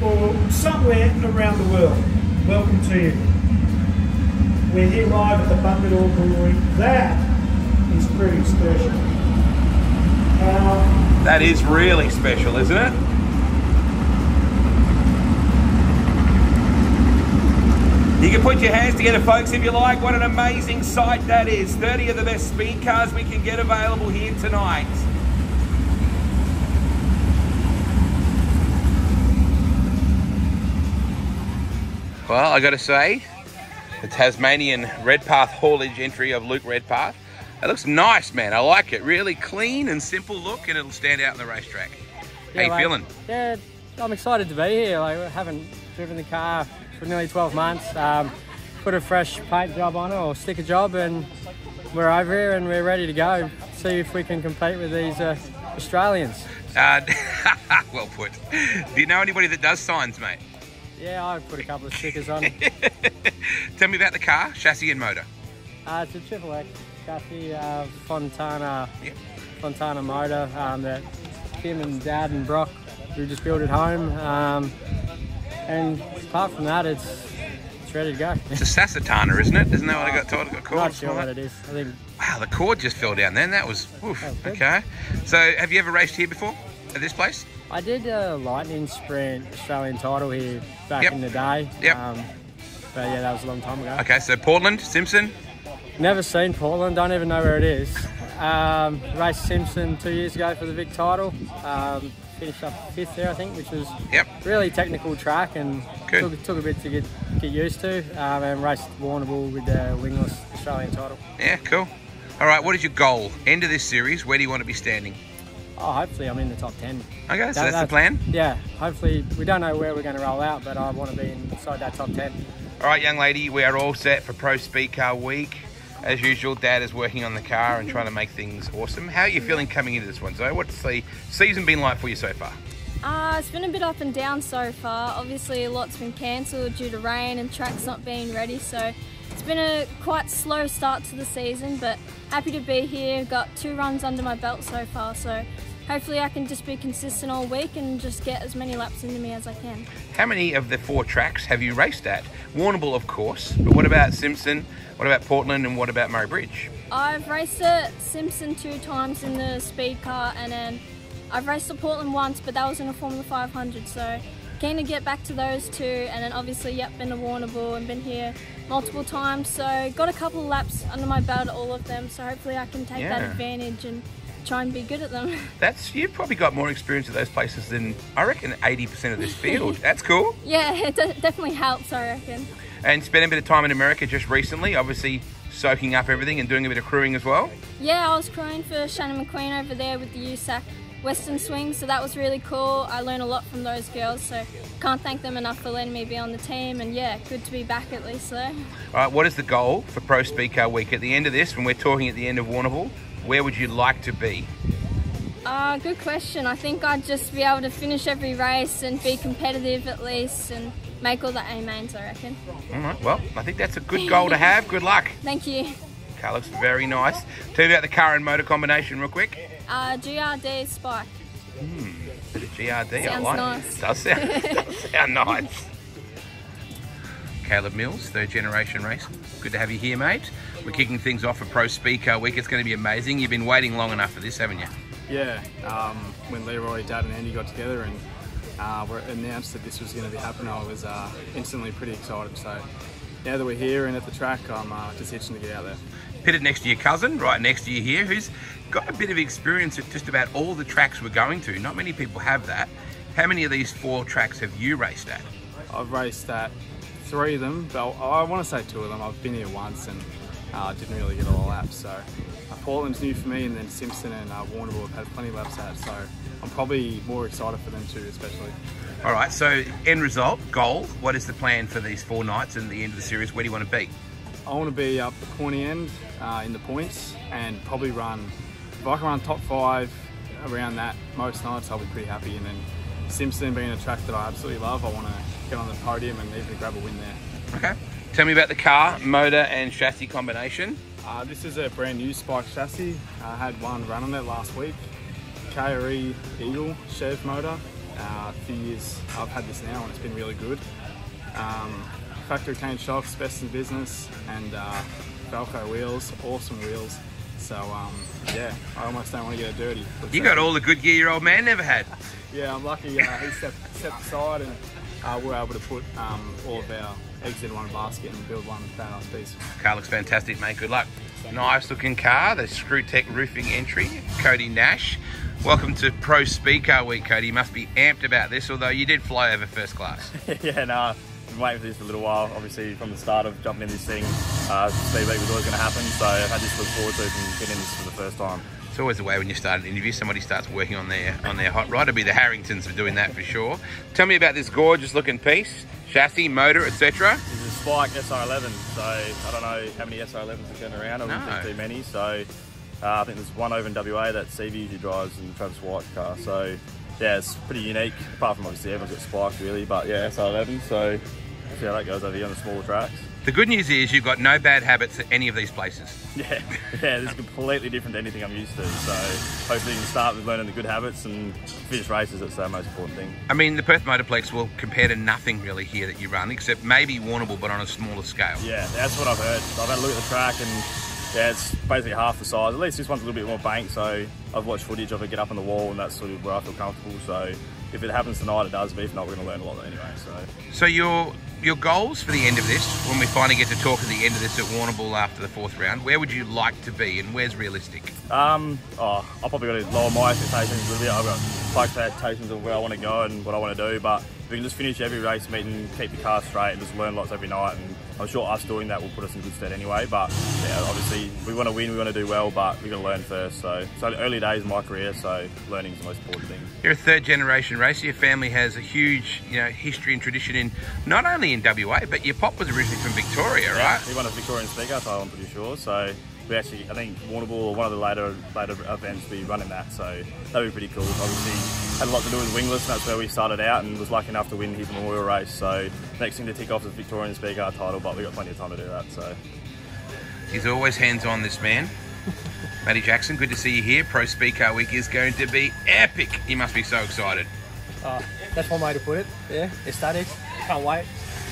or somewhere around the world, welcome to you. We're here live at the Bungadore Brewery. That is pretty special. That is really special, isn't it? You can put your hands together, folks, if you like. What an amazing sight that is. 30 of the best speed cars we can get available here tonight. Well, I got to say, the Tasmanian Redpath haulage entry of Luke Redpath. It looks nice, man. I like it. Really clean and simple look, and it'll stand out on the racetrack. Yeah, How you feeling? Yeah, I'm excited to be here. Like, I haven't driven the car for nearly 12 months. Put a fresh paint job on it, or sticker job, and we're over here and we're ready to go. See if we can compete with these Australians. Well put. Do you know anybody that does signs, mate? Yeah, I put a couple of stickers on. Tell me about the car, chassis and motor. It's a Triple X chassis, Fontana motor that Kim and Dad and Brock, we just built at home. And apart from that, it's ready to go. It's a Sassatana, isn't it? Isn't that what I got told? I got called. Not sure what it is. I think. Wow, the cord just fell down then. That was, oof, that was okay. So, have you ever raced here before, at this place? I did a Lightning Sprint Australian title here back in the day. Yep. But yeah, that was a long time ago. Okay, so Portland, Simpson? Never seen Portland, don't even know where it is. Raced Simpson 2 years ago for the Vic title. Finished up 5th there, I think, which was really technical track and took a bit to get used to. And raced Warrnambool with the wingless Australian title. Yeah, cool. All right, what is your goal? End of this series, where do you want to be standing? Oh, hopefully I'm in the top 10. Okay, so that's the plan? Yeah, hopefully. We don't know where we're going to roll out, but I want to be inside that top 10. All right, young lady, we are all set for Pro Speed Car Week. As usual, Dad is working on the car and trying to make things awesome. How are you feeling coming into this one, Zoe? What's the season been like for you so far? It's been a bit up and down so far. Obviously, a lot's been cancelled due to rain and tracks not being ready, so it's been a quite slow start to the season, but happy to be here. Got 2 runs under my belt so far, so hopefully I can just be consistent all week and just get as many laps into me as I can. How many of the 4 tracks have you raced at? Warrnambool, of course, but what about Simpson? What about Portland, and what about Murray Bridge? I've raced at Simpson 2 times in the speed car, and then I've raced at Portland once, but that was in a Formula 500, so keen to get back to those 2, and then obviously, been to Warrnambool and been here multiple times, so got a couple of laps under my belt at all of them, so hopefully I can take that advantage and try and be good at them. You've probably got more experience at those places than, I reckon, 80% of this field. That's cool. Yeah, it definitely helps, I reckon. And spent a bit of time in America just recently, obviously soaking up everything and doing a bit of crewing as well. Yeah, I was crewing for Shannon McQueen over there with the USAC Western Swing, so that was really cool. I learned a lot from those girls, so can't thank them enough for letting me be on the team, and yeah, good to be back at least there. All right, what is the goal for Pro Speed Car Week? At the end of this, when we're talking at the end of Warrnambool, where would you like to be? Good question. I think I'd just be able to finish every race and be competitive at least and make all the A-mains, I reckon. All right, well, I think that's a good goal to have. Good luck. Thank you. Car looks very nice. Tell me about the car and motor combination real quick. GRD Spike. Bit of GRD, Sounds I like nice. it. Does sound nice. Caleb Mills, 3rd generation race. Good to have you here, mate. We're kicking things off for Pro Speed Car Week. It's going to be amazing. You've been waiting long enough for this, haven't you? Yeah, when Leroy, Dad and Andy got together and were announced that this was going to be happening, I was instantly pretty excited. So now that we're here and at the track, I'm just itching to get out there. Pitted next to your cousin, right next to you here, who's got a bit of experience at just about all the tracks we're going to. Not many people have that. How many of these 4 tracks have you raced at? I've raced at 3 of them, but I want to say 2 of them. I've been here once and didn't really get a lot of laps. So Portland's new for me, and then Simpson and Warrnambool have had plenty of laps at, so I'm probably more excited for them too, especially. All right, so end result, goal, what is the plan for these 4 nights and the end of the series? Where do you want to be? I want to be up the pointy end in the points and probably run, if I can run top 5 around that most nights, I'll be pretty happy. And then Simpson being a track that I absolutely love, I want to get on the podium and even grab a win there. Okay. Tell me about the car, motor and chassis combination. This is a brand new Spike chassis. I had 1 run on it last week. KRE Eagle Chev motor. A few years I've had this now and it's been really good. Factory cane shocks, best in the business, and Velcro wheels, awesome wheels. So yeah, I almost don't want to get it dirty. You got all the good gear your old man never had. Yeah, I'm lucky he stepped aside and we're able to put all of our eggs in one basket and build one nice piece. Car looks fantastic, mate. Good luck. Nice looking car, the Screw Tech roofing entry, Cody Nash. Welcome to Pro Speedcar Week, Cody. You must be amped about this, although you did fly over first class. Yeah, no, I've been waiting for this for a little while. Obviously, from the start of jumping in this thing, Speed Week was always going to happen, so I've had this to look forward to and getting in this for the first time. It's always the way when you start an interview, somebody starts working on their hot rod. It'll be the Harringtons for doing that for sure. Tell me about this gorgeous looking piece, chassis, motor, etc. This is a Spike SR11, so I don't know how many SR11s are going around. I wouldn't think too many, so I think there's one over in WA that Steve usually drives in the Travis White car. So yeah, it's pretty unique, apart from obviously everyone's got Spikes really, but yeah, SR11, so see how that goes over here on the smaller tracks. The good news is you've got no bad habits at any of these places. Yeah, this is completely different to anything I'm used to. So hopefully you can start with learning the good habits and finish races. That's the most important thing. I mean, the Perth Motorplex will compare to nothing really here that you run, except maybe Warrnambool, but on a smaller scale. Yeah, that's what I've heard. I've had a look at the track and yeah, it's basically half the size. At least this one's a little bit more banked, so I've watched footage of it get up on the wall and that's sort of where I feel comfortable. So if it happens tonight, it does, but if not, we're going to learn a lot anyway. So your goals for the end of this, when we finally get to talk at the end of this at Warrnambool after the 4th round, where would you like to be and where's realistic? I'll probably got to lower my expectations a little bit. I've got high expectations of where I want to go and what I want to do, but if we can just finish every race meeting, keep the car straight and just learn lots every night, and I'm sure us doing that will put us in good stead anyway. But yeah, obviously we want to win, we want to do well, but we're going to learn first. So early days of my career, so learning is the most important thing. You're a 3rd generation racer. Your family has a huge history and tradition in not only in WA, but your pop was originally from Victoria, right? He won a Victorian Speedcar title, I'm pretty sure. So we actually, I think Warrnambool or one of the later events, we running that, so that'd be pretty cool. Obviously had a lot to do with wingless, and that's where we started out, and was lucky enough to win his memorial race. So next thing to tick off is Victorian Speedcar title, but we got plenty of time to do that. So he's always hands-on, this man. Matty Jackson, good to see you here. Pro Speedcar Week is going to be epic. You must be so excited. That's one way to put it. Yeah, ecstatic. Can't wait.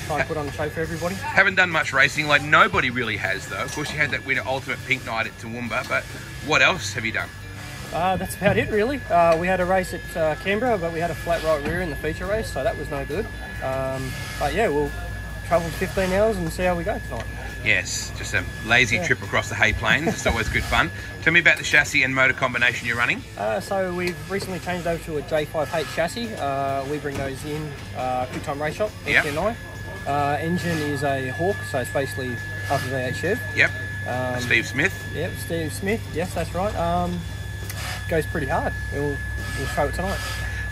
Trying to put on a show for everybody. Haven't done much racing, like nobody really has though. Of course you had that winner Ultimate Pink Night at Toowoomba, but what else have you done? That's about it really. We had a race at Canberra, but we had a flat right rear in the feature race, so that was no good. But yeah, we'll travel 15 hours and see how we go tonight. Yes, just a lazy trip across the hay plains. It's always good fun. Tell me about the chassis and motor combination you're running. So we've recently changed over to a J58 chassis. We bring those in Quick Time Race Shop, NTNI. Engine is a Hawk, so it's basically half a V8 Chev. Yep. Steve Smith. Yep, Steve Smith. Yes, that's right. Goes pretty hard. We'll show it tonight.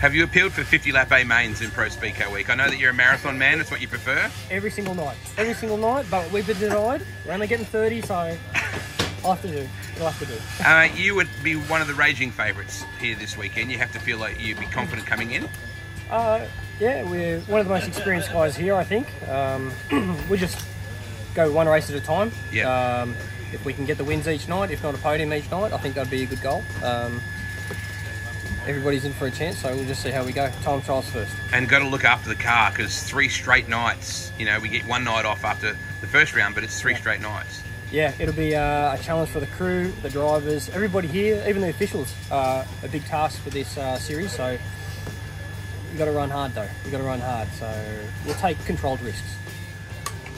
Have you appealed for 50 lap A mains in Pro Speedcar Week? I know that you're a marathon man. That's what you prefer. Every single night. Every single night. But we've been denied. We're only getting 30, so I'll have to do. You'll have to do. You would be one of the raging favourites here this weekend. You have to feel like you'd be confident coming in. Yeah, we're one of the most experienced guys here, I think. We just go one race at a time. Yeah. If we can get the wins each night, if not a podium each night, I think that'd be a good goal. Everybody's in for a chance, so we'll just see how we go. Time trials first. And got to look after the car, because 3 straight nights. You know, we get one night off after the first round, but it's 3 straight nights. Yeah, it'll be a challenge for the crew, the drivers, everybody here, even the officials. A big task for this series, so you got to run hard though. You got to run hard, so we'll take controlled risks.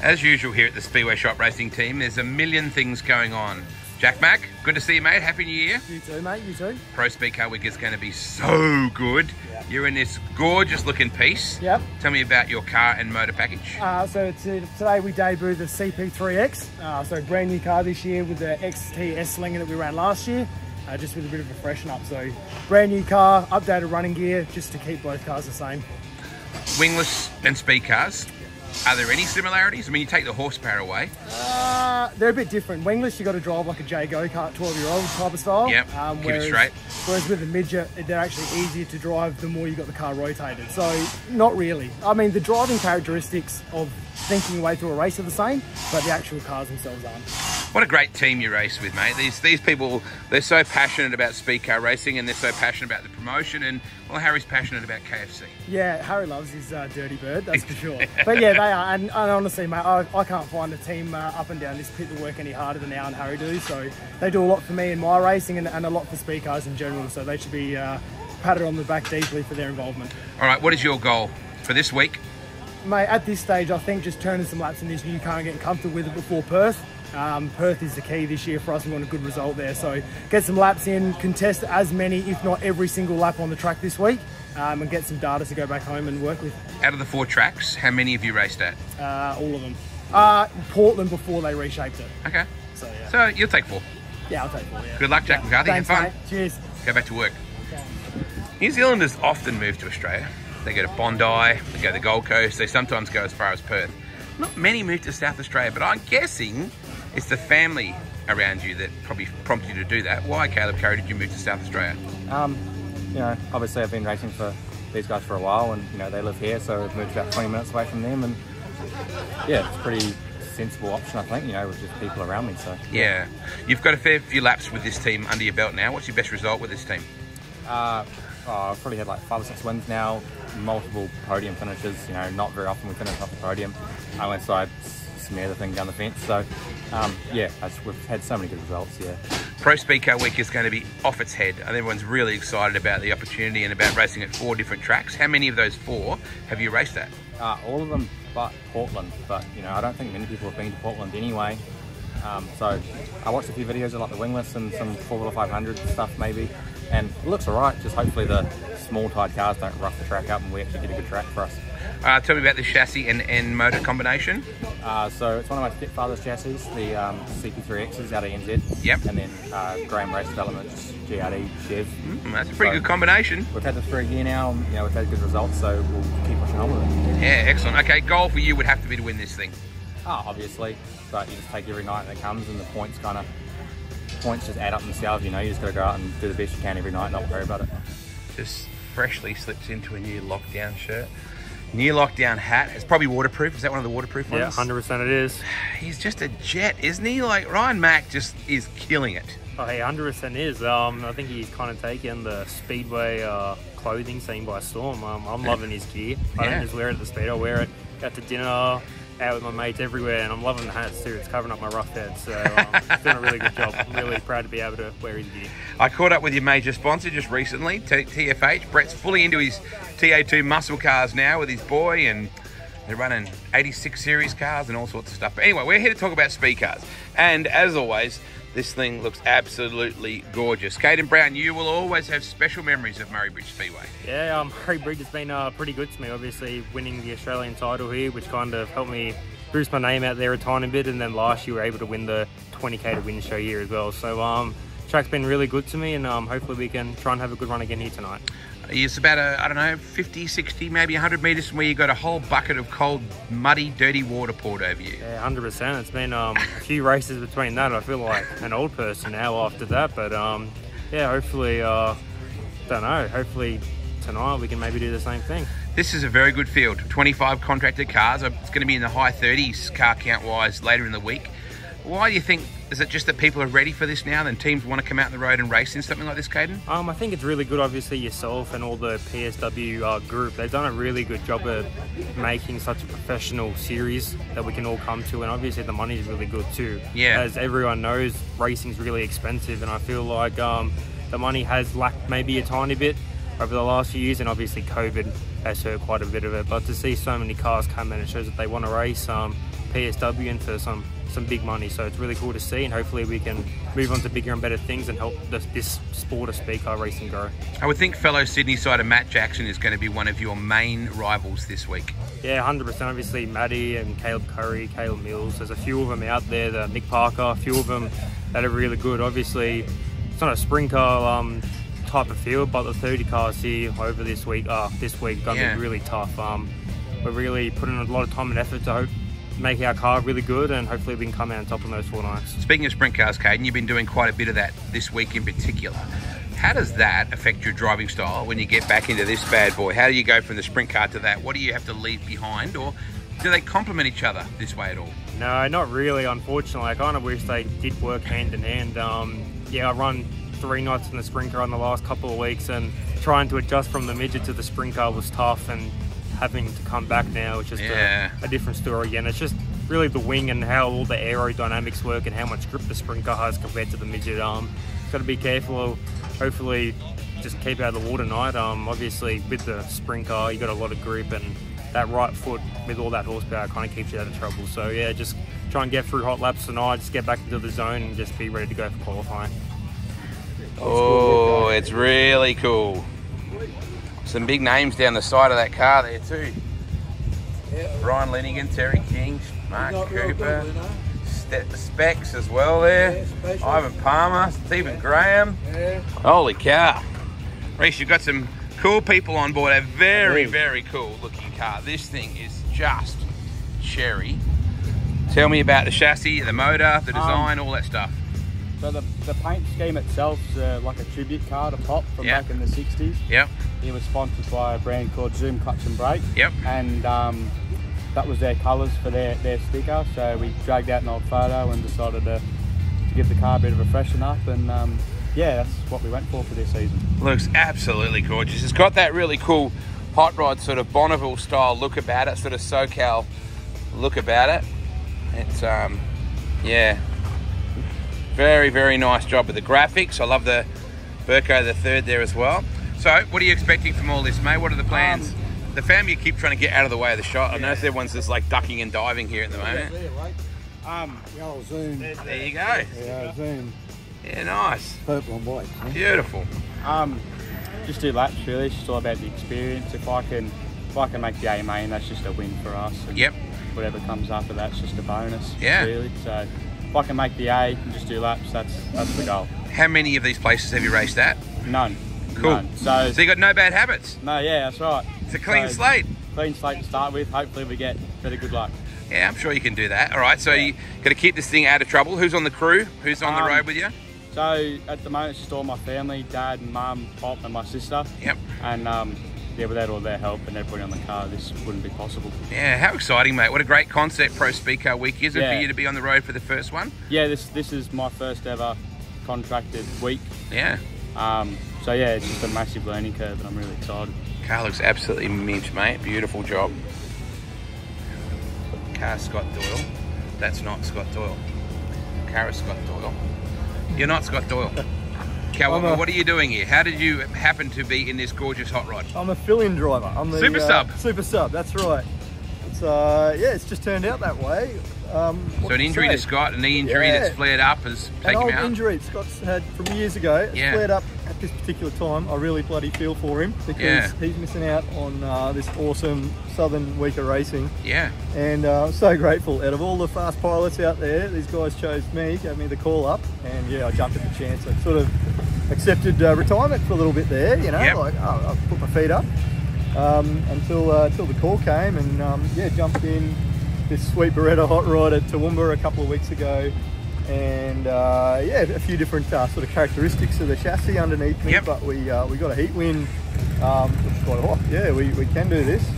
As usual here at the Speedway Shop Racing team, there's a million things going on. Jack Mack, good to see you, mate. Happy New Year. You too, mate. You too. Pro Speedcar Week is going to be so good. Yep. You're in this gorgeous looking piece. Yep. Tell me about your car and motor package. So today we debut the CP3X. So brand new car this year with the XT S-Slinger that we ran last year. Just with a bit of a freshen up. So brand new car, updated running gear, just to keep both cars the same. Wingless and speed cars. Are there any similarities? I mean, you take the horsepower away. They're a bit different. Wingless, you got to drive like a J go-kart 12-year-old type of style. Yep, keep it straight. Whereas with a midget, they're actually easier to drive the more you got the car rotated. So, not really. I mean, the driving characteristics of thinking your way through a race are the same, but the actual cars themselves aren't. What a great team you race with, mate. These people, they're so passionate about speed car racing, and they're so passionate about the promotion, and, well, Harry's passionate about KFC. Yeah, Harry loves his dirty bird, that's for sure. But yeah, they are, and honestly, mate, I can't find a team up and down this pit that work any harder than Al and Harry do, so they do a lot for me in my racing and a lot for speed cars in general, so they should be patted on the back deeply for their involvement. All right, what is your goal for this week? Mate, at this stage, I think just turning some laps in this new car and getting comfortable with it before Perth. Perth is the key this year for us. We want a good result there. So get some laps in, contest as many, if not every single lap on the track this week, and get some data to go back home and work with. Out of the 4 tracks, how many have you raced at? All of them. Portland before they reshaped it. Okay. So, yeah. So you'll take 4? Yeah, I'll take 4, yeah. Good luck, Jack McCarthy. Thanks, Have fun. mate. Cheers. Go back to work. Okay. New Zealanders often move to Australia. They go to Bondi, they go to the Gold Coast, they sometimes go as far as Perth. Not many move to South Australia, but I'm guessing it's the family around you that probably prompted you to do that. Why, Caleb Curry, did you move to South Australia? You know, obviously I've been racing for these guys for a while, and you know, they live here, so I've moved about 20 minutes away from them, and yeah, it's a pretty sensible option, I think, you know, with just people around me, so. Yeah. You've got a fair few laps with this team under your belt now. What's your best result with this team? I've probably had like 5 or 6 wins now, multiple podium finishes, you know, not very often we finish off the podium unless I smear the thing down the fence, so yeah, we've had so many good results, yeah. Pro Speedcar Week is going to be off its head, and everyone's really excited about the opportunity and about racing at 4 different tracks. How many of those 4 have you raced at? All of them but Portland, but you know, I don't think many people have been to Portland anyway. So I watched a few videos of like the wingless and some 4x500 stuff maybe, and it looks alright, just hopefully the small tight cars don't rough the track up and we actually get a good track for us. Tell me about the chassis and motor combination. So it's one of my stepfather's chassis, the CP3Xs out of NZ. Yep. And then Graham Race Development's GRD Chev. That's a pretty good combination. We've had this for a year now, and you know, we've had good results, so we'll keep pushing on with it. Yeah, excellent. Okay, goal for you would have to be to win this thing. Obviously, but you just take every night that comes, and the points just add up themselves, you know, you just got to go out and do the best you can every night, not worry about it. Just freshly slips into a new lockdown shirt. New lockdown hat. It's probably waterproof. Is that one of the waterproof ones? Yeah, 100% it is. He's just a jet, isn't he? Like, Ryan Mack just is killing it. Oh, hey, 100% is. I think he's kind of taken the Speedway clothing scene by storm. I'm loving his gear. I don't just wear it at the speed. I wear it out to dinner, out with my mates everywhere, and I'm loving the hats too. It's covering up my rough head, so it's doing a really good job. I'm really proud to be able to wear his gear. I caught up with your major sponsor just recently, TFH. Brett's fully into his TA2 muscle cars now with his boy, and they're running 86 series cars and all sorts of stuff. But anyway, we're here to talk about speed cars, and as always, this thing looks absolutely gorgeous. Caden Brown, you will always have special memories of Murray Bridge Speedway. Yeah, Murray Bridge has been pretty good to me. Obviously, winning the Australian title here, which kind of helped me boost my name out there a tiny bit. And then last year, we were able to win the 20K to win show here as well. So, track's been really good to me, and hopefully we can try and have a good run again here tonight. It's about, I don't know, 50, 60, maybe 100 metres from where you got a whole bucket of cold, muddy, dirty water poured over you. Yeah, 100%. It's been a few races between that. I feel like an old person now after that. But, yeah, hopefully, don't know, hopefully tonight we can maybe do the same thing. This is a very good field. 25 contracted cars. It's going to be in the high 30s car count-wise later in the week. Why do you think, is it just that people are ready for this now and teams want to come out on the road and race in something like this, Caden? I think it's really good, obviously, yourself and all the PSW group. They've done a really good job of making such a professional series that we can all come to, and obviously the money's really good too. Yeah. As everyone knows, racing's really expensive, and I feel like the money has lacked maybe a tiny bit over the last few years, and obviously COVID has hurt quite a bit of it. But to see so many cars come in, it shows that they want to race PSW into some big money, so it's really cool to see, and hopefully we can move on to bigger and better things and help this sport of speed car racing grow. I would think fellow Sydney sider Matt Jackson is going to be one of your main rivals this week. Yeah, 100%. Obviously Matty and Caleb Curry, Caleb Mills, there's a few of them out there, the Nick Parker, a few of them that are really good. Obviously it's not a sprint car type of field, but the 30 cars here over this week going to be really tough. We're really putting a lot of time and effort to make our car really good, and hopefully we can come out on top on those 4 nights. Speaking of sprint cars, Caden, you've been doing quite a bit of that this week in particular. How does that affect your driving style when you get back into this bad boy? How do you go from the sprint car to that? What do you have to leave behind, or do they complement each other this way at all? No, not really, unfortunately. I kind of wish they did work hand in hand. Yeah, I run 3 knots in the sprint car in the last couple of weeks, and trying to adjust from the midget to the sprint car was tough, and having to come back now is just a different story again. It's just really the wing and how all the aerodynamics work and how much grip the sprint car has compared to the midget. Got to be careful. Hopefully just keep out of the water tonight. Obviously with the sprint car you got a lot of grip, and that right foot with all that horsepower kind of keeps you out of trouble. So yeah, just try and get through hot laps tonight, just get back into the zone and just be ready to go for qualifying. Oh, it's really cool. Some big names down the side of that car there too. Brian Linigan, Terry King, Mark Cooper, Specs as well there. Ivan Palmer, Stephen Graham. Holy cow. Reece, you've got some cool people on board. A very, very cool looking car. This thing is just cherry. Tell me about the chassis, the motor, the design, all that stuff. So the paint scheme itself's like a tribute car to Pop from back in the 60s. Yep. He was sponsored by a brand called Zoom Clutch and Brake. Yep. And that was their colours for their sticker. So we dragged out an old photo and decided to give the car a bit of a freshen up. And yeah, that's what we went for this season. Looks absolutely gorgeous. It's got that really cool hot rod sort of Bonneville style look about it, sort of SoCal look about it. It's yeah, very, very nice job with the graphics. I love the Burko the Third there as well. So what are you expecting from all this, mate? What are the plans? The family keep trying to get out of the way of the shot. I notice everyone's just like ducking and diving here at the moment. Zoom. There you go. Yeah, Zoom. Yeah, nice. Purple and white. Beautiful. Just do laps really. It's just all about the experience. If I can make the A main, that's just a win for us. And whatever comes after that's just a bonus. Yeah. Really. So if I can make the A and just do laps, that's the goal. How many of these places have you raced at? None. Cool. None. So you got no bad habits? No, yeah, that's right. It's a clean slate. Clean slate to start with. Hopefully we get better good luck. Yeah, I'm sure you can do that. All right, so you got to keep this thing out of trouble. Who's on the crew? Who's on the road with you? So at the moment it's just all my family, Dad, Mum, Pop and my sister. Yep. And yeah, without all their help and everybody on the car, this wouldn't be possible. Yeah, how exciting, mate. What a great concept Pro Speedcar Week is it for you to be on the road for the first one? Yeah, this is my first ever contracted week. Yeah. So yeah, it's just a massive learning curve and I'm really excited. Car looks absolutely mint, mate. Beautiful job. Car Scott Doyle. That's not Scott Doyle. Car is Scott Doyle. You're not Scott Doyle. Cal, what are you doing here? How did you happen to be in this gorgeous hot rod? I'm a fill-in driver. I'm the super sub. Super sub, that's right. It's yeah, it's just turned out that way. So an injury to Scott, a knee injury that's flared up has taken him out? An old injury Scott's had from years ago. It's flared up at this particular time. I really bloody feel for him because he's missing out on this awesome southern week of racing. Yeah. And I'm so grateful. Out of all the fast pilots out there, these guys chose me, gave me the call up, and yeah, I jumped at the chance. I sort of accepted retirement for a little bit there, you know, like I put my feet up until the call came, and yeah, jumped in this sweet Beretta hot rod at Toowoomba a couple of weeks ago, and yeah, a few different sort of characteristics of the chassis underneath me, but we got a heat win, which is quite hot. Yeah, we can do this,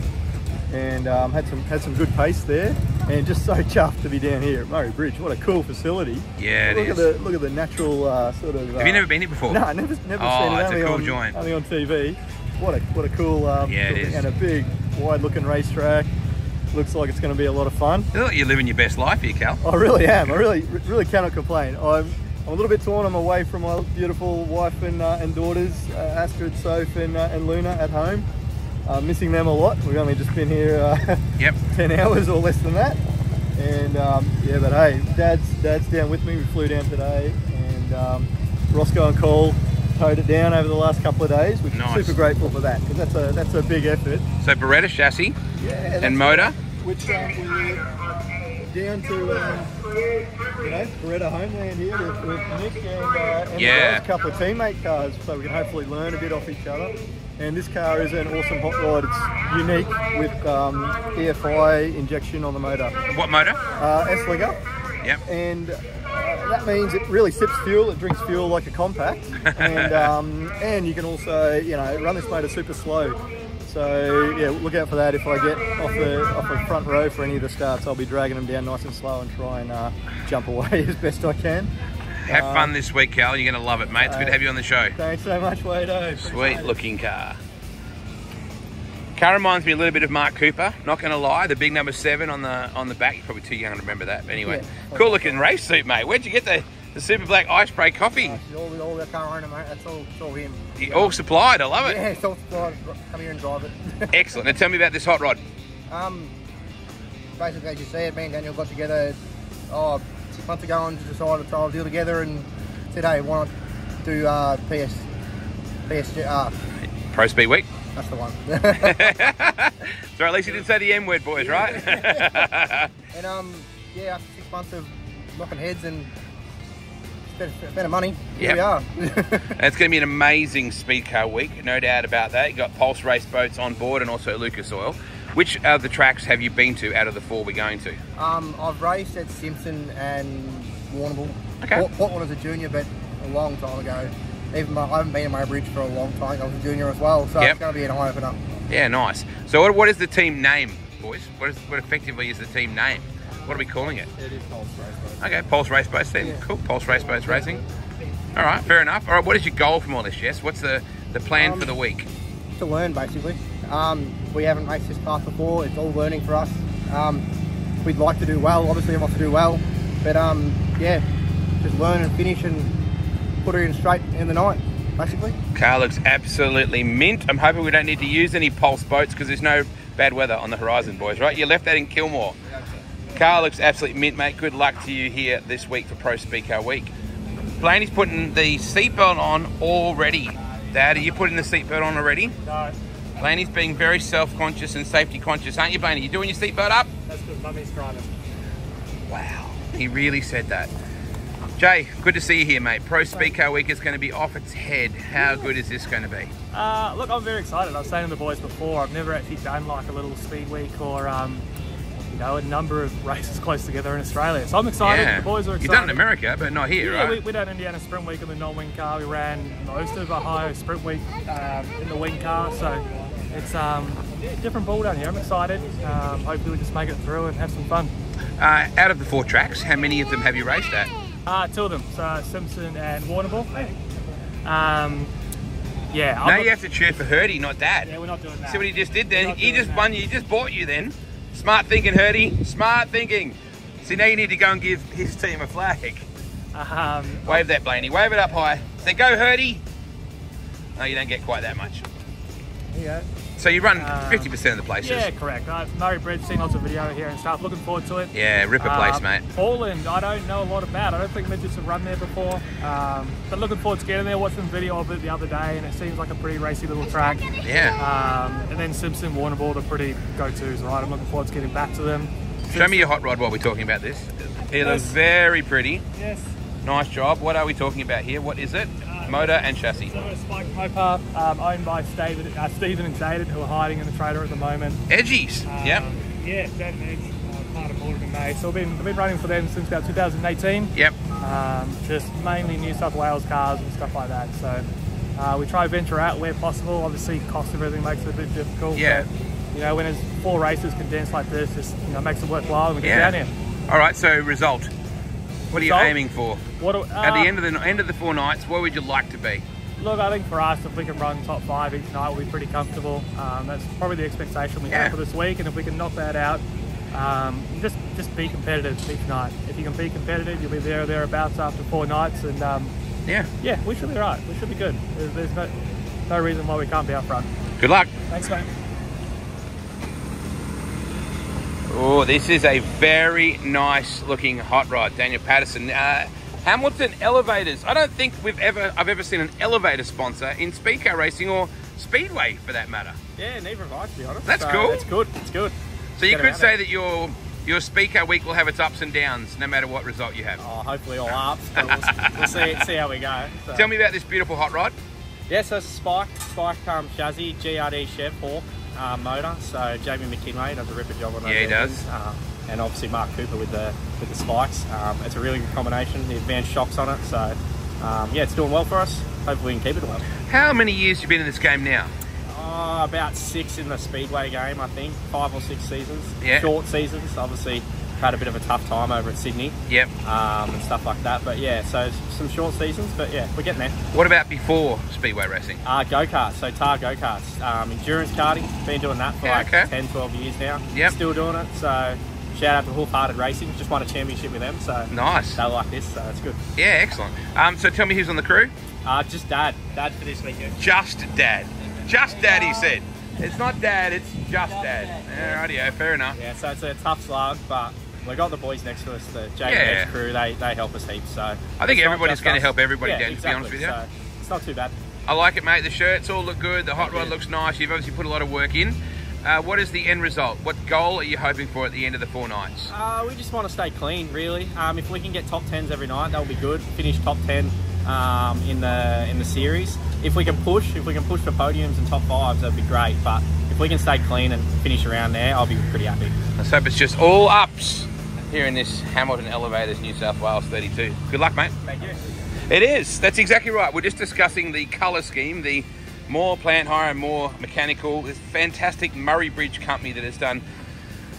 and had some good pace there, and just so chuffed to be down here at Murray Bridge. What a cool facility! Yeah, look at the natural sort of. Have you never been here before? No, never seen it. It's a cool joint. Only on TV. What a cool it is. And a big wide-looking racetrack. Looks like it's going to be a lot of fun. You look like you're living your best life here, Cal. I really am. I really cannot complain. I'm a little bit torn. I'm away from my beautiful wife and daughters, Astrid, Soph, and Luna at home. Missing them a lot. We've only just been here 10 hours or less than that. And yeah, but hey, Dad's down with me. We flew down today, and Roscoe and Cole towed it down over the last couple of days, which I'm super grateful for that, because that's a big effort. So Beretta chassis and motor, which we're down to you know, Beretta homeland here with Nick and a couple of teammate cars, so we can hopefully learn a bit off each other. And this car is an awesome hot rod. It's unique with EFI injection on the motor. What motor? S-Ligger. Yep. And that means it really sips fuel. It drinks fuel like a compact, and you can also, you know, run this motor super slow. So yeah, look out for that. If I get off the front row for any of the starts, I'll be dragging them down nice and slow and try and jump away as best I can. Have fun this week, Cal. You're going to love it, mate. It's good to have you on the show. Thanks so much, Wado. Sweet looking car. Car reminds me a little bit of Mark Cooper. Not going to lie, the big number 7 on the back. You're probably too young to remember that. But anyway, yeah, cool looking race suit, mate. Where'd you get the super black ice spray coffee? All the car owner, mate. It's all him. All supplied. I love it. Yeah, it's all supplied. Come here and drive it. Excellent. Now tell me about this hot rod. Basically, as you see it, me and Daniel got together 6 months ago and decided to try a deal together, and said, hey, why not do PSG? Pro Speed Week. That's the one. So at least you didn't say the M word, boys, right? And yeah, after 6 months of knocking heads and spending money, here we are. It's going to be an amazing Speedcar week, no doubt about that. You've got Pulse Race boats on board and also Lucas Oil. Which of the tracks have you been to out of the 4 we're going to? I've raced at Simpson and Warrnambool. Okay. Portland as a junior, but a long time ago. Even I haven't been in my bridge for a long time. I was a junior as well, so it's going to be an eye opener. Yeah, nice. So what is the team name, boys? What effectively is the team name? What are we calling it? It is Pulse Race Boats. Okay, Pulse Race Boats then. Yeah. Cool. Pulse Race Boats Racing. All right, fair enough. All right, what is your goal from all this, Jess? What's the plan for the week? To learn, basically. We haven't raced this path before. It's all learning for us. We'd like to do well. Obviously, I want to do well. But yeah, just learn and finish and put it in straight in the night, basically. Car looks absolutely mint. I'm hoping we don't need to use any Pulse boats because there's no bad weather on the horizon, boys, right? You left that in Kilmore. Car looks absolutely mint, mate. Good luck to you here this week for Pro Speedcar Week. Blaney's putting the seatbelt on already. Dad, are you putting the seatbelt on already? No. Blaney's being very self-conscious and safety conscious, aren't you, Blaney? You doing your seatbelt up? That's because Mummy's driving. Wow, he really said that. Jay, good to see you here, mate. Pro Speedcar Week is going to be off its head. How good is this going to be? Look, I'm very excited. I was saying to the boys before, I've never actually done like a little speed week or you know, a number of races close together in Australia. So I'm excited. Yeah. The boys are excited. You've done it in America, but not here, yeah, right? We done Indiana Sprint Week in the non-wing car. We ran most of Ohio Sprint Week in the wing car. So it's a different ball down here. I'm excited. Hopefully we just make it through and have some fun. Out of the 4 tracks, how many of them have you raced at? 2 of them. So Simpson and Warrnambool. Yeah. No, you have to cheer for Hurdy, not Dad. Yeah, we're not doing that. See what he just did then? He just won you. He just bought you then. Smart thinking, Hurdy. Smart thinking. See, now you need to go and give his team a flag. Wave that, Blaney. Wave it up high. Say, go, Hurdy. No, you don't get quite that much. Yeah. So you run 50% of the places? Yeah, correct. Murray Bridge, seen lots of video here and stuff. Looking forward to it. Yeah, ripper place, mate. Portland, I don't know a lot about. I don't think midgets have run there before. But looking forward to getting there. Watched some video of it the other day and it seems like a pretty racy little track. Yeah. And then Simpson, Warrnambool are pretty go-tos, right? I'm looking forward to getting back to them. Show me your hot rod while we're talking about this. It looks very pretty. Yes. Nice job. What are we talking about here? What is it? Motor and chassis. So a Spike Mopar, owned by Stephen and David, who are hiding in the trailer at the moment. Edgies. Yep. Yeah, Dad and Edge, part of Morgan and May. So I've been running for them since about 2018. Yep. Just mainly New South Wales cars and stuff like that. So we try to venture out where possible. Obviously, cost of everything makes it a bit difficult. Yeah. But, you know, when there's 4 races condensed like this, just makes it worthwhile and we get down here. All right. So result. What are you aiming for? At the end of the 4 nights, where would you like to be? Look, I think for us, if we can run top 5 each night, we'll be pretty comfortable. That's probably the expectation we have for this week, and if we can knock that out, just be competitive each night. If you can be competitive, you'll be there or thereabouts after 4 nights, and yeah, we should be right. We should be good. There's no reason why we can't be up front. Good luck. Thanks, mate. Oh, this is a very nice looking hot rod, Daniel Patterson. Hamilton Elevators. I don't think I've ever seen an elevator sponsor in Speedcar racing or Speedway for that matter. Yeah, neither have I, to be honest. That's cool. It's good. It's good. So you could say that your Speedcar week will have its ups and downs no matter what result you have. Oh, hopefully all ups, but we'll see how we go. So. Tell me about this beautiful hot rod. Yeah, so Spike chassis, GRD Chev Hawk motor. So Jamie McKinley does a ripper job on those. Yeah, he does. And obviously Mark Cooper with the spikes. It's a really good combination. The advanced shocks on it. So yeah, it's doing well for us. Hopefully we can keep it well. How many years have you been in this game now? About 6 in the Speedway game, I think. 5 or 6 seasons. Yeah. Short seasons, obviously. Had a bit of a tough time over at Sydney. Yep. And stuff like that. But yeah, so some short seasons, but yeah, we're getting there. What about before Speedway racing? Go-karts, so tar go-karts. Endurance karting, been doing that for 10, 12 years now. Yep. Still doing it, so shout out to Hoof Hearted Racing. Just won a championship with them, so nice. They like this, so it's good. Yeah, excellent. So tell me who's on the crew? Just Dad. Dad for this weekend. Just Dad. Just Dad, he said. It's not Dad, it's just Dad. Yeah, rightio, fair enough. Yeah, so it's a tough slug, but we got the boys next to us, the JMX crew, they help us heaps. So I think everybody's going to help everybody down, to be honest with you. So it's not too bad. I like it, mate. The shirts all look good. The hot rod looks nice. You've obviously put a lot of work in. What is the end result? What goal are you hoping for at the end of the 4 nights? We just want to stay clean, really. If we can get top 10s every night, that'll be good. Finish top 10 in the series. If we can push for podiums and top 5s, that'd be great. But if we can stay clean and finish around there, I'll be pretty happy. Let's hope it's just all ups here in this Hamilton Elevators New South Wales 32. Good luck, mate. Thank you. It is. That's exactly right. We're just discussing the colour scheme, the more plant hire and more mechanical. This fantastic Murray Bridge company that has done.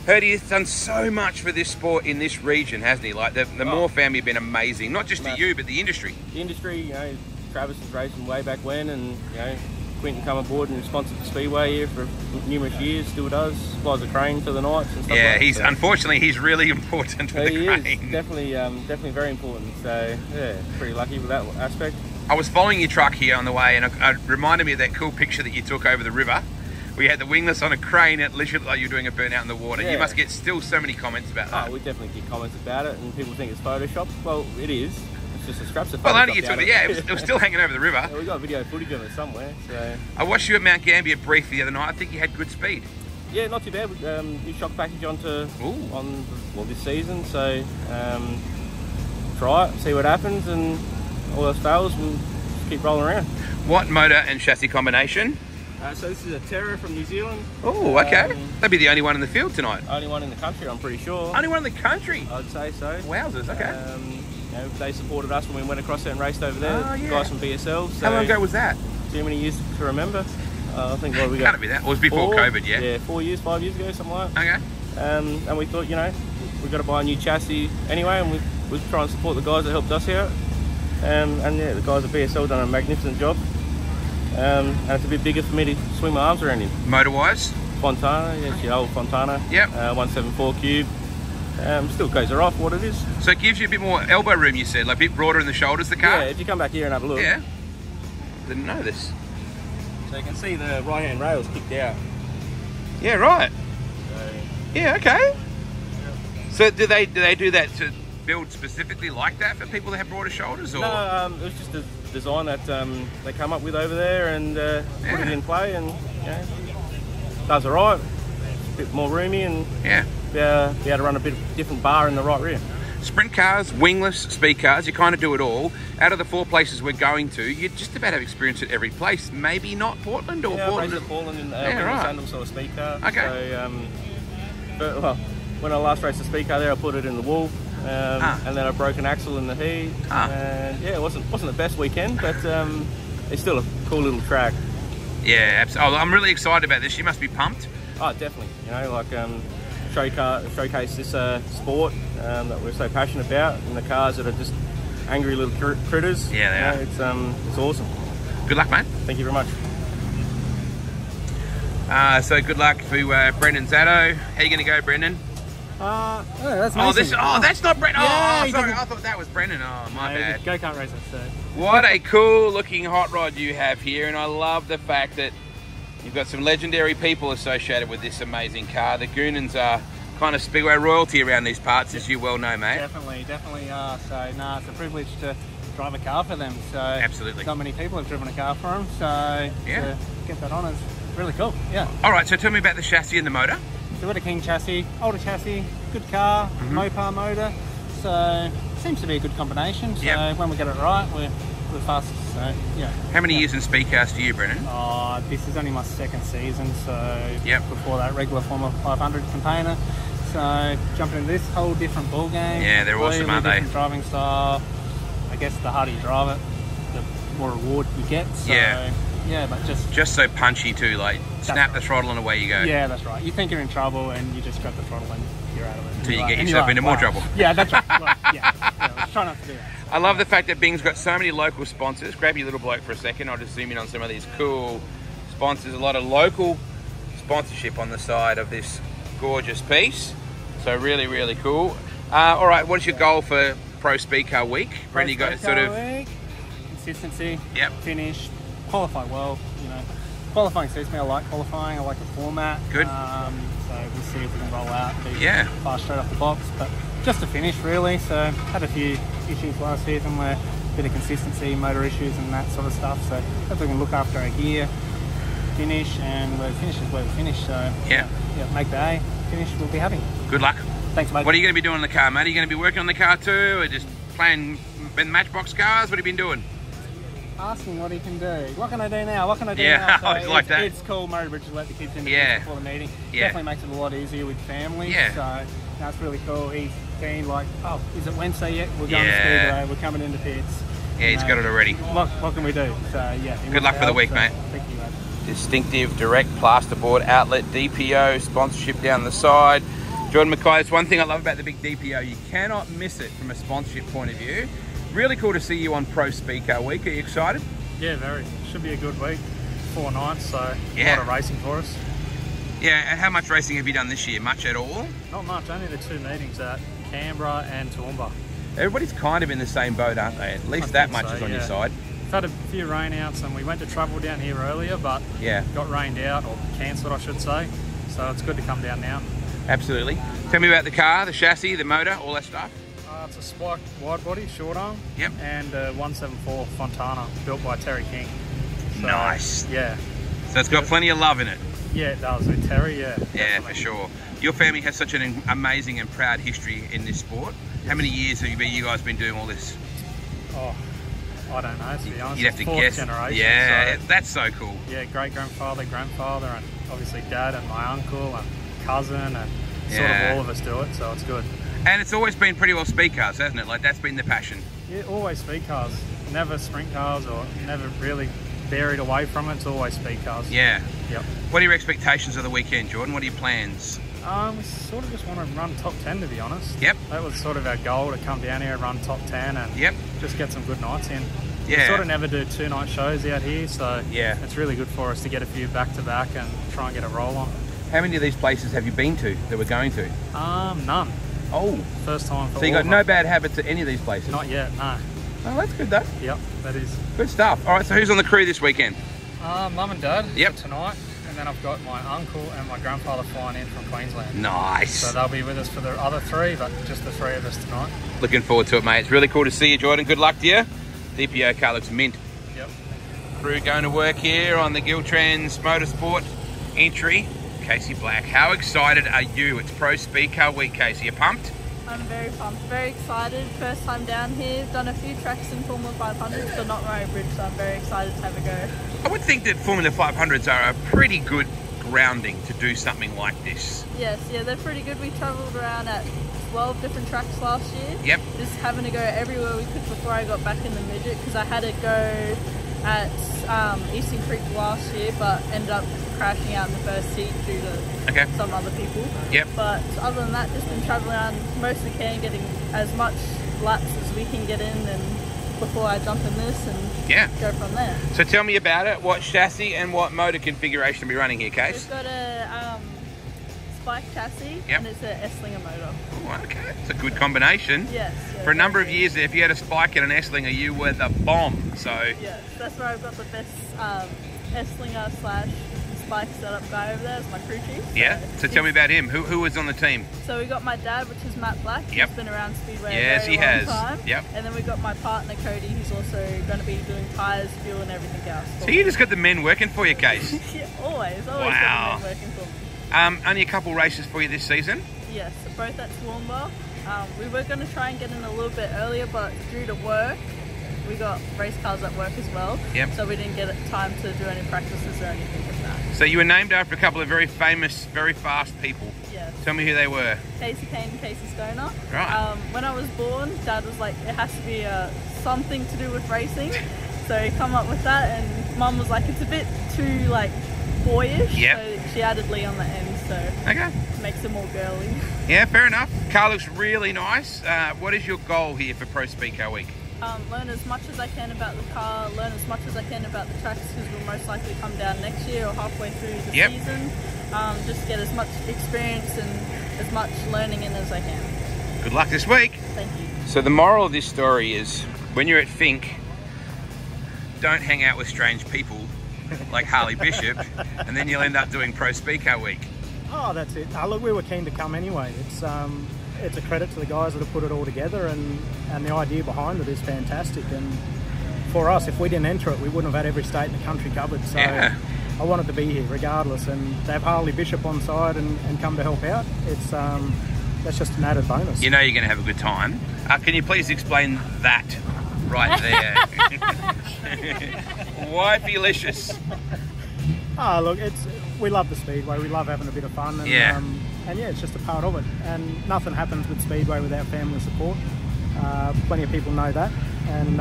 Heard he's done so much for this sport in this region, hasn't he? Like the Moore family have been amazing, not just to you, but the industry. The industry, you know, Travis was racing way back when, and you know, Quinton come aboard and sponsored the Speedway here for numerous years, still does, supplies a crane for the nights and stuff yeah, like he's that. unfortunately he's really important for the crane. He is, definitely very important, so yeah, pretty lucky with that aspect. I was following your truck here on the way, and it reminded me of that cool picture that you took over the river. We had the wingless on a crane, it literally looked like you were doing a burnout in the water. Yeah. You must get still so many comments about that. Oh, we definitely get comments about it, and people think it's photoshopped. Well, it is. It's just a scraps of well, Photoshop. only you took it, yeah, it was still hanging over the river. Yeah, we got video footage of it somewhere, so. I watched you at Mount Gambier briefly the other night. I think you had good speed. Yeah, not too bad. New shock package this season, so try it, see what happens, and all else fails, we'll just keep rolling around. What motor and chassis combination? So this is a Terra from New Zealand. Oh, okay. That'd be the only one in the field tonight. Only one in the country, I'm pretty sure. Only one in the country? I'd say so. Wowzers, okay. You know, they supported us when we went across there and raced over there. Oh, yeah. The guys from BSL. So how long ago was that? Too many years to remember. I think what we got. Can't be that. It was before COVID, yeah? Yeah, 4 years, 5 years ago, something like that. Okay. And we thought, you know, we've got to buy a new chassis anyway, and we'll try and support the guys that helped us out. And yeah, the guys at BSL done a magnificent job. And it's a bit bigger for me to swing my arms around in. Motor-wise? Fontana, yeah, it's the old Fontana. Yep. 174 cube. Still goes all right for what it is. So it gives you a bit more elbow room, you said, like a bit broader in the shoulders, the car? Yeah, if you come back here and have a look. Yeah. Didn't know this. So you can see the right-hand rails kicked out. Yeah, right. So, yeah, okay. So do they do that to build specifically like that for people that have broader shoulders? Or? No, it was just a design that they come up with over there and put it in play, and you know, does it right. A bit more roomy, and be able to run a bit different bar in the right rear. Sprint cars, wingless, speed cars, you kind of do it all. Out of the 4 places we're going to, you just about have experience at every place. Maybe not Portland or Portland. Yeah, Portland in wingless sort of speed car. Okay. So, but, well, when I last raced the speed car there, I put it in the wall. And then I broke an axle in the heat. And yeah, it wasn't the best weekend, but it's still a cool little track. Yeah, absolutely. Oh, I'm really excited about this. You must be pumped. Oh, definitely. You know, like showcase this sport that we're so passionate about, and the cars that are just angry little critters. Yeah, they are. It's awesome. Good luck, mate. Thank you very much. So good luck to Brendan Zatto. How are you going to go, Brendan? That's that's not Brendan. Yeah, oh, sorry, I thought that was Brendan. Oh, my bad. Go-kart racer, so. What a cool looking hot rod you have here, and I love the fact that you've got some legendary people associated with this amazing car. The Goonans are kind of Speedway royalty around these parts, as you well know, mate. Definitely are. So, no, it's a privilege to drive a car for them. So, absolutely. Not many people have driven a car for them, so to get that on is really cool. Yeah. All right, so tell me about the chassis and the motor. So we've got a King chassis, older chassis, good car, Mopar motor. So seems to be a good combination. So when we get it right, we're fast. So yeah. How many years in speed cars do you, Brendan? This is only my 2nd season. So before that, regular Formula 500 container. So jumping into this whole different ball game. Yeah, they're awesome, aren't they? Different driving style. I guess the harder you drive it, the more reward you get. So Yeah, but just so punchy too. Like snap the throttle and away you go. Yeah, that's right. You think you're in trouble and you just grab the throttle and you're out of it. Until you get yourself into more trouble. Yeah, that's right. Well, yeah, try not to do that. I love the fact that Bing's got so many local sponsors. Grab your little bloke for a second. I'll just zoom in on some of these cool sponsors. A lot of local sponsorship on the side of this gorgeous piece. So really, really cool. All right, what's your goal for Pro Speedcar Week? Brendan, you got sort of week, consistency. Yep. Finish, qualify well. You know, qualifying suits me. I like qualifying. I like the format. Good. So we'll see if we can roll out. Yeah. Fast straight off the box, but just to finish really. So had a few issues last season where a bit of consistency, motor issues, and that sort of stuff. So hopefully we can look after our gear, finish, and where we finish is where we finish. So yeah, make the A, finish. We'll be happy. Good luck. Thanks, mate. What are you going to be doing in the car, mate? Are you going to be working on the car too, or just playing Matchbox cars? What have you been doing? Asking what he can do. What can I do now? What can I do now? Yeah, so I like that. It's cool, Murray Bridge, to let the kids in before the meeting. Yeah. Definitely makes it a lot easier with family. Yeah. So that's really cool. He's keen, like, oh, is it Wednesday yet? We're going to Speedway. We're coming into pits. Yeah, he's got it already. What can we do? So yeah. Good luck for the week, mate. Thank you, mate. Distinctive direct plasterboard outlet DPO sponsorship down the side. Jordan Mackay, it's one thing I love about the big DPO. You cannot miss it from a sponsorship point of view. Really cool to see you on Pro Speedcar Week. Are you excited? Yeah, very. Should be a good week. 4 nights, so a lot of racing for us. Yeah, and how much racing have you done this year? Much at all? Not much, only the 2 meetings at Canberra and Toowoomba. Everybody's kind of in the same boat, aren't they? At least that much is on your side. We've had a few rainouts and we went to travel down here earlier, but got rained out, or cancelled I should say. So it's good to come down now. Absolutely. Tell me about the car, the chassis, the motor, all that stuff. It's a spike wide body, short arm, and a 174 Fontana, built by Terry King. So, nice. Yeah. So it's got plenty of love in it. Yeah, it does. With Terry, yeah. Yeah, for sure. Your family has such an amazing and proud history in this sport. How many years have you guys been doing all this? Oh, I don't know, to be honest. You'd have to guess. Generation, yeah, so, that's so cool. Yeah, great-grandfather, grandfather, and obviously dad and my uncle and cousin, and sort of all of us do it, so it's good. And it's always been pretty well speed cars, hasn't it? Like, that's been the passion. Yeah, always speed cars. Never sprint cars, or never really buried away from it. It's always speed cars. Yeah. Yep. What are your expectations of the weekend, Jordan? What are your plans? We sort of just want to run top 10, to be honest. Yep. That was sort of our goal, to come down here and run top 10 and just get some good nights in. Yeah. We sort of never do 2-night shows out here, so it's really good for us to get a few back-to-back and try and get a roll on. How many of these places have you been to that we're going to? None. Oh. First time for So you got no bad habits at any of these places? Not yet, no. Oh, that's good though. Yep, that is. Good stuff. All right, so who's on the crew this weekend? Mum and Dad for tonight, and then I've got my uncle and my grandfather flying in from Queensland. Nice. So they'll be with us for the other 3, but just the 3 of us tonight. Looking forward to it, mate. It's really cool to see you, Jordan. Good luck to you. DPO car looks mint. Yep. Crew going to work here on the Giltrans Motorsport entry. Casey Black, how excited are you? It's Pro Speedcar Week, Casey. You pumped? I'm very pumped, very excited. First time down here. Done a few tracks in Formula 500s, but not Murray Bridge, so I'm very excited to have a go. I would think that Formula 500s are a pretty good grounding to do something like this. Yes, yeah, they're pretty good. We travelled around at 12 different tracks last year. Yep. Just having to go everywhere we could before I got back in the midget, because I had to go at Eastern Creek last year, but ended up crashing out in the first heat due to some other people. Yep. But other than that, just been travelling around most we can, getting as much laps as we can get in, and before I jump in this and go from there. So tell me about it. What chassis and what motor configuration are we running here, Case? We've got a spike chassis and it's an S-Slinger motor. Oh, okay. It's a good combination. Yes. For a number of years there, if you had a spike and an S-Slinger, you were the bomb. So yes, that's where I've got the best S-Slinger / spike setup guy over there as my crew chief. Yeah. So tell me about him. Who was on the team? So we got my dad, which is Matt Black. Yep. He's been around Speedway yes, a very he long has. time. Yep. And then we got my partner Cody, who's also going to be doing tyres, fuel, and everything else. So you just got the men working for you, Case? Yeah, always got the men working for me. Only a couple races for you this season? Yes, both at Toowoomba. We were going to try and get in a little bit earlier, but due to work, we got race cars at work as well. Yep. So we didn't get time to do any practices or anything with that. So you were named after a couple of very famous, very fast people. Yes. Tell me who they were. Casey Kane and Casey Stoner. Right. When I was born, Dad was like, it has to be something to do with racing. So he come up with that, and Mum was like, it's a bit too like boyish. Yep. So she added Lee on the end, so okay, makes it more girly. Yeah, fair enough. Car looks really nice. What is your goal here for Pro Speedcar Week? Learn as much as I can about the car, learn as much as I can about the tracks, because we'll most likely come down next year or halfway through the season. Just get as much experience and as much learning in as I can. Good luck this week. Thank you. So the moral of this story is, when you're at Fink, don't hang out with strange people like Harley Bishop, and then you'll end up doing Pro Speedcar Week. Oh, that's it. Look, we were keen to come anyway. It's a credit to the guys that have put it all together, and the idea behind it is fantastic. And for us, if we didn't enter it, we wouldn't have had every state in the country covered. So I wanted to be here regardless, and to have Harley Bishop on side and come to help out, it's that's just an added bonus. You know you're going to have a good time. Can you please explain that right there? Wifey-licious. Look, we love the Speedway. We love having a bit of fun. And, and yeah, it's just a part of it. And nothing happens with Speedway without family support. Plenty of people know that. And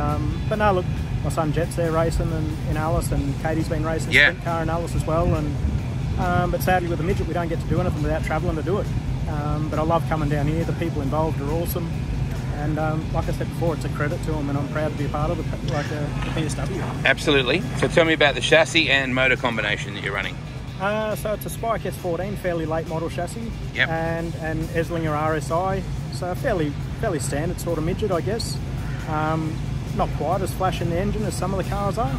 but no, look, my son Jet's there racing in Alice, and Katie's been racing Speedcar in Alice as well. And but sadly with the midget, we don't get to do anything without travelling to do it. But I love coming down here. The people involved are awesome. And like I said before, it's a credit to them, and I'm proud to be a part of the PSW. Absolutely. So tell me about the chassis and motor combination that you're running. So it's a Spike S14, fairly late model chassis, and Eslinger RSI. So fairly standard sort of midget, I guess. Not quite as flash in the engine as some of the cars are,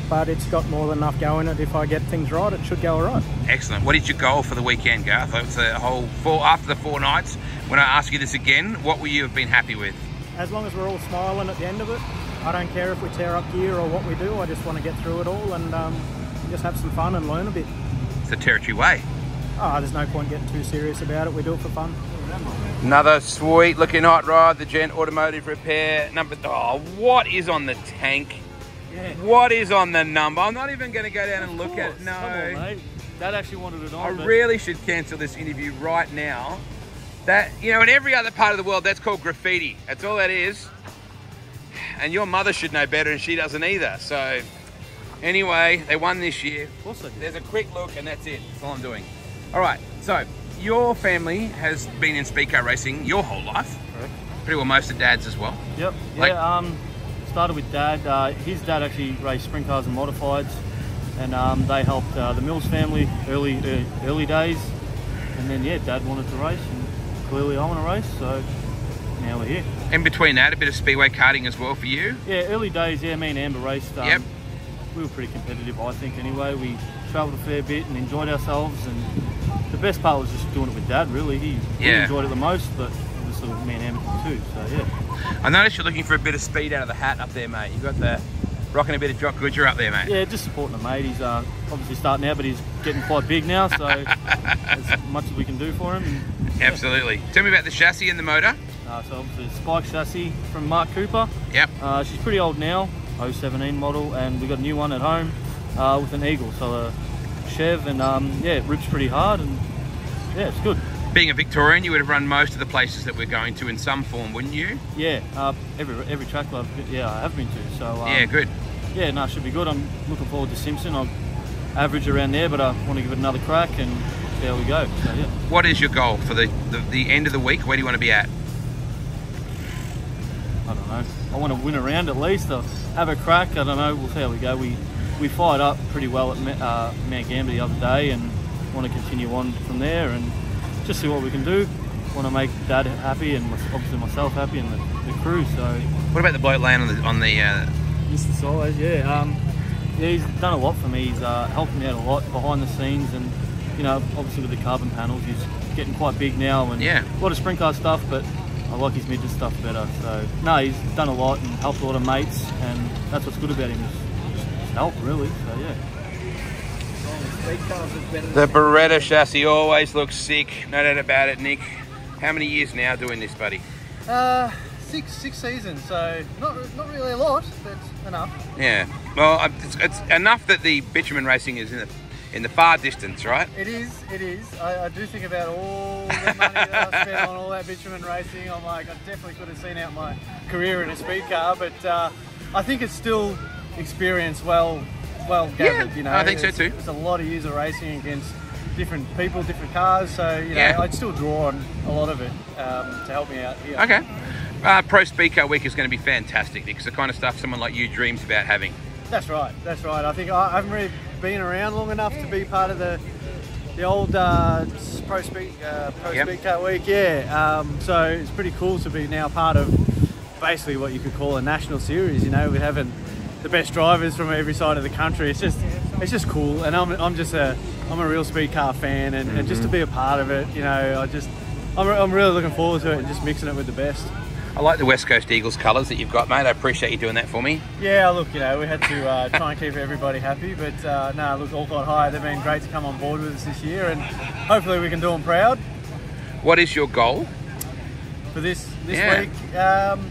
but it's got more than enough go in it. If I get things right, it should go all right. Excellent. What is your goal for the weekend, Garth? It's the whole after the 4 nights. When I ask you this again, what will you have been happy with? As long as we're all smiling at the end of it, I don't care if we tear up gear or what we do. I just want to get through it all and just have some fun and learn a bit. It's the Territory way. There's no point getting too serious about it. We do it for fun. Another sweet looking hot rod, the Gent Automotive Repair number. Oh, what is on the tank? Yeah. What is on the number? I'm not even going to go down and look at it. No. Come on, mate. Dad actually wanted it on. I really should cancel this interview right now. That, you know, in every other part of the world, that's called graffiti. That's all that is. And your mother should know better, and she doesn't either. So, anyway, they won this year. Of course they did. There's a quick look, and that's it. That's all I'm doing. All right, so your family has been in Speedcar racing your whole life. Correct. Pretty well most of Dad's as well. Yep. Yeah. Started with Dad. His dad actually raced sprint cars and modifieds, and they helped the Mills family early days. And then yeah, Dad wanted to race, and clearly I want to race, so now we're here. In between that, a bit of speedway karting as well for you? Yeah, early days. Yeah, me and Amber raced. Yep. We were pretty competitive, I think. Anyway, we travelled a fair bit and enjoyed ourselves. And the best part was just doing it with Dad. Really, he enjoyed it the most, but it was sort of me and Amber too. So yeah. I noticed you're looking for a bit of speed out of the hat up there, mate. You got the rocking a bit of Jock Goodger up there, mate. Yeah, just supporting the mate. He's obviously starting out, but he's getting quite big now, so as much as we can do for him. And, yeah. Absolutely. Tell me about the chassis and the motor. So obviously a Spike chassis from Mark Cooper. Yep. She's pretty old now, 017 model, and we got a new one at home with an Eagle, so a Chev, and yeah, it rips pretty hard, and yeah, it's good. Being a Victorian, you would have run most of the places that we're going to in some form, wouldn't you? Yeah, every track I have been to. So yeah, good. Yeah, no, it should be good. I'm looking forward to Simpson. I'll average around there, but I want to give it another crack and see how we go. So yeah. What is your goal for the end of the week? Where do you want to be at? I don't know. I want to win a round at least. I'll have a crack. I don't know. We'll see how we go. We fired up pretty well at Mount Gambier the other day, and want to continue on from there and just see what we can do. Want to make Dad happy and obviously myself happy and the crew. So. What about the bloke laying on the? Mr. Size, yeah. Yeah, he's done a lot for me. He's helped me out a lot behind the scenes, and you know, obviously with the carbon panels, he's getting quite big now, and a lot of sprint car stuff. But I like his midget stuff better. So no, he's done a lot and helped a lot of mates, and that's what's good about him. Just help, really. So yeah. The Beretta chassis always looks sick, no doubt about it, Nick. How many years now doing this, buddy? Six seasons, so not really a lot, but enough. Yeah, well, it's enough that the bitumen racing is in the far distance, right? It is. I do think about all the money that I spent on all that bitumen racing. I'm like, I definitely could have seen out my career in a speed car, but I think it's still experienced well well gathered, you know. I think so too. There's a lot of years of racing against different people, different cars, so you know, I'd still draw on a lot of it to help me out here. Okay. Pro Speedcar Week is going to be fantastic, Nick. It's the kind of stuff someone like you dreams about having. That's right, that's right. I think I haven't really been around long enough to be part of the old Pro Speedcar Week, so it's pretty cool to be now part of basically what you could call a national series. You know, we're having the best drivers from every side of the country. It's just cool, and I'm a real speed car fan, and just to be a part of it, you know, I'm really looking forward to it and just mixing it with the best. I like the West Coast Eagles colours that you've got, mate. I appreciate you doing that for me. Yeah, look, you know, we had to try and keep everybody happy, but no, look, all quite high. They've been great to come on board with us this year, and hopefully we can do them proud. What is your goal for this week?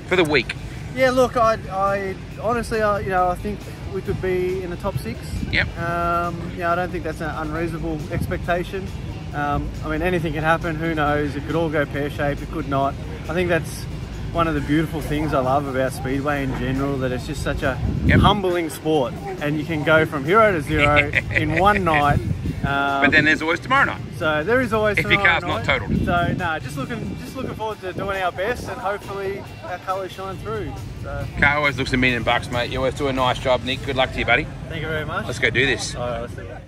For the week? Yeah, look, I honestly, you know, I think we could be in the top 6. Yep. Yeah, I don't think that's an unreasonable expectation. I mean, anything can happen. Who knows? It could all go pear-shaped. It could not. I think that's one of the beautiful things I love about Speedway in general, that it's just such a humbling sport, and you can go from hero to zero in one night. But then there's always tomorrow night. So there is always tomorrow night. If your car's not totaled. So no, just looking forward to doing our best, and hopefully our colours shine through. So. Car always looks $1 million, mate. You always do a nice job, Nick. Good luck to you, buddy. Thank you very much. Let's go do this. All right, let's do it.